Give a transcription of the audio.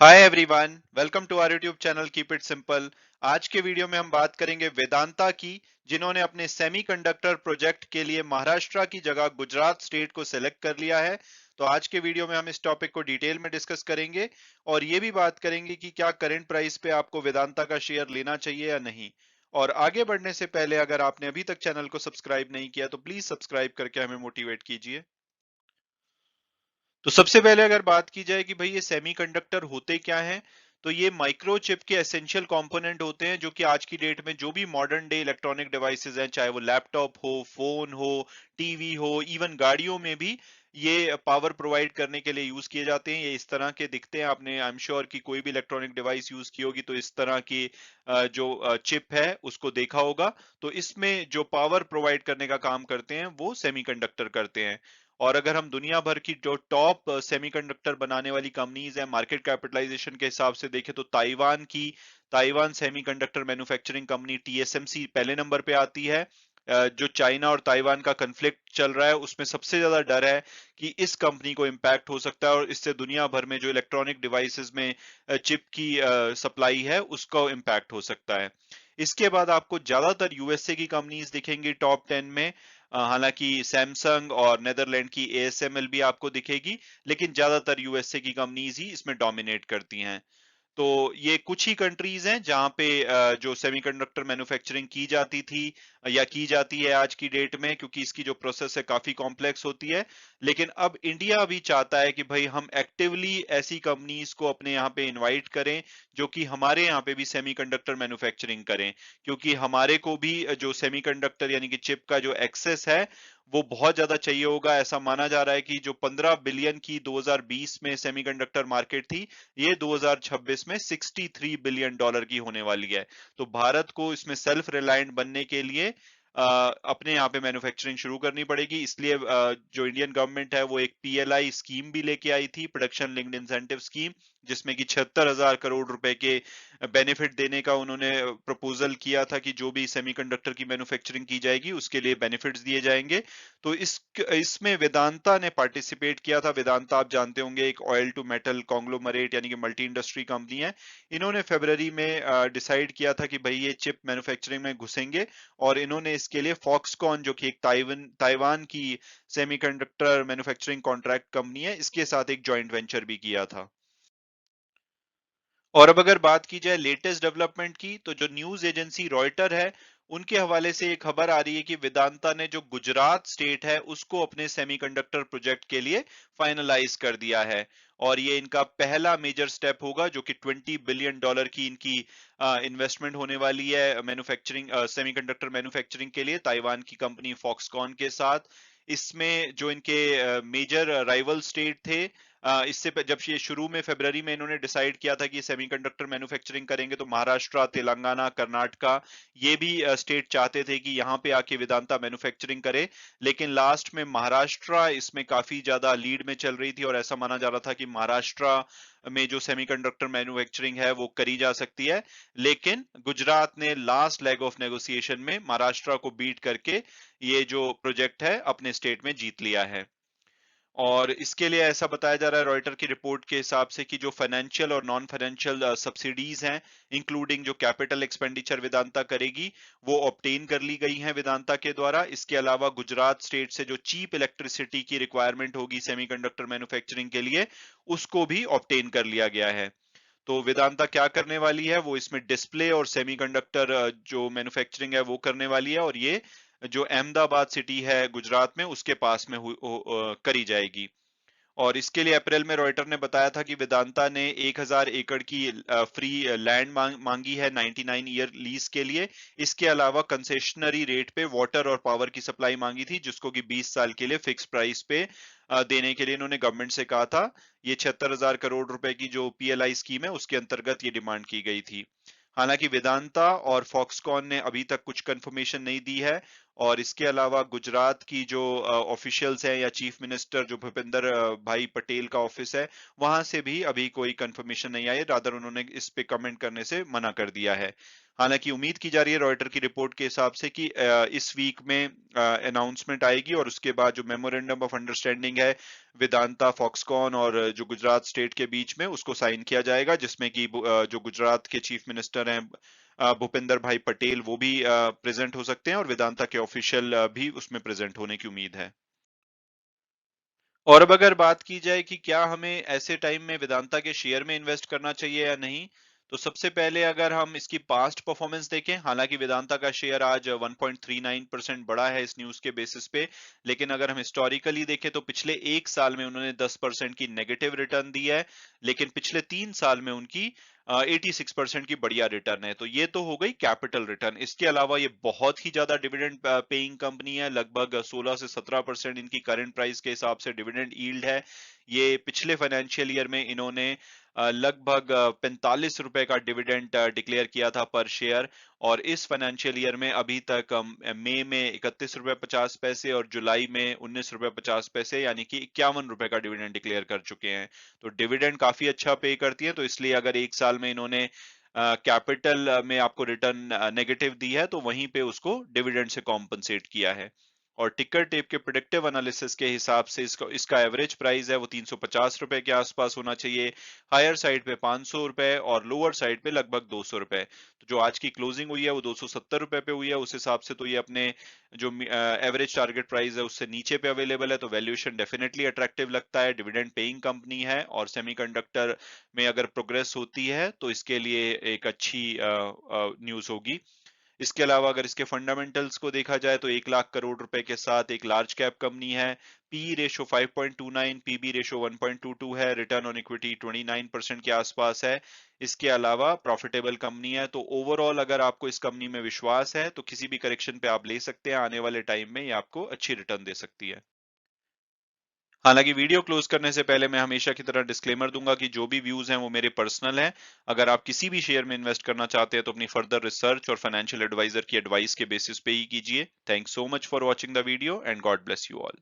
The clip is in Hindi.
Hi everyone, welcome to our YouTube channel keep it simple. आज के वीडियो में हम बात करेंगे वेदांता की, जिन्होंने अपने सेमीकंडक्टर प्रोजेक्ट के लिए महाराष्ट्र की जगह गुजरात स्टेट को सिलेक्ट कर लिया है। तो आज के वीडियो में हम इस टॉपिक को डिटेल में डिस्कस करेंगे और ये भी बात करेंगे कि क्या करंट प्राइस पे आपको वेदांता का शेयर लेना चाहिए या नहीं। और आगे बढ़ने से पहले अगर आपने अभी तक चैनल को सब्सक्राइब नहीं किया तो प्लीज सब्सक्राइब करके हमें मोटिवेट कीजिए। तो सबसे पहले अगर बात की जाए कि भाई ये सेमीकंडक्टर होते क्या हैं, तो ये माइक्रोचिप के एसेंशियल कंपोनेंट होते हैं जो कि आज की डेट में जो भी मॉडर्न डे इलेक्ट्रॉनिक डिवाइसेस हैं, चाहे वो लैपटॉप हो, फोन हो, टीवी हो, इवन गाड़ियों में भी ये पावर प्रोवाइड करने के लिए यूज किए जाते हैं। ये इस तरह के दिखते हैं। आपने आई एम श्योर कि कोई भी इलेक्ट्रॉनिक डिवाइस यूज की होगी तो इस तरह की जो चिप है उसको देखा होगा। तो इसमें जो पावर प्रोवाइड करने का काम करते हैं वो सेमीकंडक्टर करते हैं। और अगर हम दुनिया भर की जो टॉप सेमीकंडक्टर बनाने वाली कंपनीज है मार्केट कैपिटलाइजेशन के हिसाब से देखें तो Taiwan semiconductor manufacturing company TSMC पहले नंबर पे आती है। जो चाइना और ताइवान का कन्फ्लिक्ट चल रहा है उसमें सबसे ज्यादा डर है कि इस कंपनी को इम्पैक्ट हो सकता है और इससे दुनिया भर में जो इलेक्ट्रॉनिक डिवाइसेस में चिप की सप्लाई है उसको इम्पैक्ट हो सकता है। इसके बाद आपको ज्यादातर यूएसए की कंपनीज दिखेंगी टॉप 10 में। हालांकि सैमसंग और नेदरलैंड की एएसएमएल भी आपको दिखेगी, लेकिन ज्यादातर यूएसए की कंपनीज ही इसमें डोमिनेट करती हैं। तो ये कुछ ही कंट्रीज हैं जहां पे जो सेमीकंडक्टर मैन्युफैक्चरिंग की जाती थी या की जाती है आज की डेट में, क्योंकि इसकी जो प्रोसेस है काफी कॉम्प्लेक्स होती है। लेकिन अब इंडिया भी चाहता है कि भाई हम एक्टिवली ऐसी कंपनीज को अपने यहाँ पे इनवाइट करें जो कि हमारे यहाँ पे भी सेमीकंडक्टर मैन्युफैक्चरिंग करें, क्योंकि हमारे को भी जो सेमीकंडक्टर यानी कि चिप का जो एक्सेस है वो बहुत ज्यादा चाहिए होगा। ऐसा माना जा रहा है कि जो 15 बिलियन की 2020 में सेमीकंडक्टर मार्केट थी, ये 2026 में $63 बिलियन की होने वाली है। तो भारत को इसमें सेल्फ रिलायंट बनने के लिए अपने यहाँ पे मैन्युफैक्चरिंग शुरू करनी पड़ेगी। इसलिए जो इंडियन गवर्नमेंट है वो एक पीएलआई स्कीम भी लेके आई थी, प्रोडक्शन लिंक्ड इंसेंटिव स्कीम, जिसमें कि 76,000 करोड़ रुपए के बेनिफिट देने का उन्होंने प्रपोजल किया था कि जो भी सेमीकंडक्टर की मैन्युफैक्चरिंग की जाएगी उसके लिए बेनिफिट्स दिए जाएंगे। तो इसमें वेदांता ने पार्टिसिपेट किया था। वेदांता आप जानते होंगे एक ऑयल टू मेटल कॉन्ग्लोमरेट यानी कि मल्टी इंडस्ट्री कंपनी है। इन्होंने फरवरी में डिसाइड किया था कि भाई ये चिप मैन्युफैक्चरिंग में घुसेंगे और इन्होंने इसके लिए फॉक्सकॉन, जो कि एक ताइवान की सेमीकंडक्टर मैन्युफैक्चरिंग कॉन्ट्रैक्ट कंपनी है, इसके साथ एक जॉइंट वेंचर भी किया था। और अब अगर बात की जाए लेटेस्ट डेवलपमेंट की, तो जो न्यूज एजेंसी रॉयटर है उनके हवाले से ये खबर आ रही है कि वेदांता ने जो गुजरात स्टेट है उसको अपने सेमीकंडक्टर प्रोजेक्ट के लिए फाइनलाइज कर दिया है। और ये इनका पहला मेजर स्टेप होगा, जो कि $20 बिलियन की इनकी इन्वेस्टमेंट होने वाली है मैन्युफैक्चरिंग सेमीकंडक्टर मैन्युफैक्चरिंग के लिए ताइवान की कंपनी फॉक्सकॉन के साथ। इसमें जो इनके मेजर राइवल स्टेट थे, जब ये शुरू में फरवरी में इन्होंने डिसाइड किया था कि सेमीकंडक्टर मैन्युफैक्चरिंग करेंगे, तो महाराष्ट्र, तेलंगाना, कर्नाटका, ये भी स्टेट चाहते थे कि यहाँ पे आके वेदांता मैन्युफैक्चरिंग करे। लेकिन लास्ट में महाराष्ट्र इसमें काफी ज्यादा लीड में चल रही थी और ऐसा माना जा रहा था कि महाराष्ट्र में जो सेमीकंडक्टर मैन्युफैक्चरिंग है वो करी जा सकती है। लेकिन गुजरात ने लास्ट लेग ऑफ नेगोशिएशन में महाराष्ट्र को बीट करके ये जो प्रोजेक्ट है अपने स्टेट में जीत लिया है। और इसके लिए ऐसा बताया जा रहा है रॉयटर की रिपोर्ट के हिसाब से कि जो फाइनेंशियल और नॉन फाइनेंशियल सब्सिडीज हैं, इंक्लूडिंग जो कैपिटल एक्सपेंडिचर वेदांता करेगी, वो ऑब्टेन कर ली गई हैं वेदांता के द्वारा। इसके अलावा गुजरात स्टेट से जो चीप इलेक्ट्रिसिटी की रिक्वायरमेंट होगी सेमीकंडक्टर मैन्युफैक्चरिंग के लिए, उसको भी ऑब्टेन कर लिया गया है। तो वेदांता क्या करने वाली है, वो इसमें डिस्प्ले और सेमीकंडक्टर जो मैन्युफैक्चरिंग है वो करने वाली है, और ये जो अहमदाबाद सिटी है गुजरात में उसके पास में करी जाएगी। और इसके लिए अप्रैल में रॉयटर ने बताया था कि वेदांता ने 1,000 एकड़ की फ्री लैंड मांगी है 99 ईयर लीज के लिए। इसके अलावा कंसेशनरी रेट पे वाटर और पावर की सप्लाई मांगी थी, जिसको कि 20 साल के लिए फिक्स प्राइस पे देने के लिए इन्होंने गवर्नमेंट से कहा था। ये 76,000 करोड़ रुपए की जो पीएलआई स्कीम है उसके अंतर्गत ये डिमांड की गई थी। हालांकि वेदांता और फॉक्सकॉन ने अभी तक कुछ कंफर्मेशन नहीं दी है। और इसके अलावा गुजरात की जो ऑफिशियल्स हैं या चीफ मिनिस्टर जो भूपेंद्र भाई पटेल का ऑफिस है, वहां से भी अभी कोई कंफर्मेशन नहीं आई। रादर उन्होंने इस पे कमेंट करने से मना कर दिया है। हालांकि उम्मीद की जा रही है रॉयटर की रिपोर्ट के हिसाब से कि इस वीक में अनाउंसमेंट आएगी और उसके बाद जो मेमोरेंडम ऑफ अंडरस्टैंडिंग है वेदांता, फॉक्सकॉन और जो गुजरात स्टेट के बीच में, उसको साइन किया जाएगा, जिसमें कि जो गुजरात के चीफ मिनिस्टर हैं भूपेंद्र भाई पटेल, वो भी प्रेजेंट हो सकते हैं और वेदांता के ऑफिशियल भी उसमें प्रेजेंट होने की उम्मीद है। और अब अगर बात की जाए कि क्या हमें ऐसे टाइम में वेदांता के शेयर में इन्वेस्ट करना चाहिए या नहीं, तो सबसे पहले अगर हम इसकी पास्ट परफॉर्मेंस देखें, हालांकि वेदांता का शेयर आज 1.39% बढ़ा है इस न्यूज के बेसिस पे, लेकिन अगर हम हिस्टोरिकली देखें तो पिछले एक साल में उन्होंने 10% की नेगेटिव रिटर्न दी है, लेकिन पिछले 3 साल में उनकी 86% की बढ़िया रिटर्न है। तो ये तो हो गई कैपिटल रिटर्न। इसके अलावा ये बहुत ही ज्यादा डिविडेंड पेइंग कंपनी है, लगभग 16 से 17% इनकी करंट प्राइस के हिसाब से डिविडेंड यील्ड है। ये पिछले फाइनेंशियल ईयर में इन्होंने लगभग 45 रुपए का डिविडेंड डिक्लेयर किया था पर शेयर, और इस फाइनेंशियल ईयर में अभी तक मई में 31 रुपए 50 पैसे और जुलाई में 19 रुपए 50 पैसे, यानी कि 51 रुपए का डिविडेंड डिक्लेयर कर चुके हैं। तो डिविडेंड काफी अच्छा पे करती है, तो इसलिए अगर एक साल में इन्होंने कैपिटल में आपको रिटर्न नेगेटिव दी है, तो वहीं पे उसको डिविडेंड से कॉम्पनसेट किया है। और टिकर टेप के प्रिडिक्टिव एनालिसिस के हिसाब से इसका एवरेज प्राइस है वो 350 रुपए के आसपास होना चाहिए, हायर साइड पे 500 रुपए और लोअर साइड पे लगभग 200 रुपए। तो जो आज की क्लोजिंग हुई है वो 270 रुपए पे हुई है, उस हिसाब से तो ये अपने जो एवरेज टारगेट प्राइस है उससे नीचे पे अवेलेबल है, तो वैल्यूएशन डेफिनेटली अट्रैक्टिव लगता है। डिविडेंड पेइंग कंपनी है और सेमीकंडक्टर में अगर प्रोग्रेस होती है तो इसके लिए एक अच्छी न्यूज होगी। इसके अलावा अगर इसके फंडामेंटल्स को देखा जाए तो 1 लाख करोड़ रुपए के साथ एक लार्ज कैप कंपनी है, पी रेशो 5.29, पीबी रेशो 1.22 है, रिटर्न ऑन इक्विटी 29% के आसपास है। इसके अलावा प्रॉफिटेबल कंपनी है, तो ओवरऑल अगर आपको इस कंपनी में विश्वास है तो किसी भी करेक्शन पे आप ले सकते हैं, आने वाले टाइम में ये आपको अच्छी रिटर्न दे सकती है। हालांकि वीडियो क्लोज करने से पहले मैं हमेशा की तरह डिस्क्लेमर दूंगा कि जो भी व्यूज हैं वो मेरे पर्सनल हैं। अगर आप किसी भी शेयर में इन्वेस्ट करना चाहते हैं तो अपनी फर्दर रिसर्च और फाइनेंशियल एडवाइजर की एडवाइस के बेसिस पे ही कीजिए। Thanks so much for watching the video and God bless you all.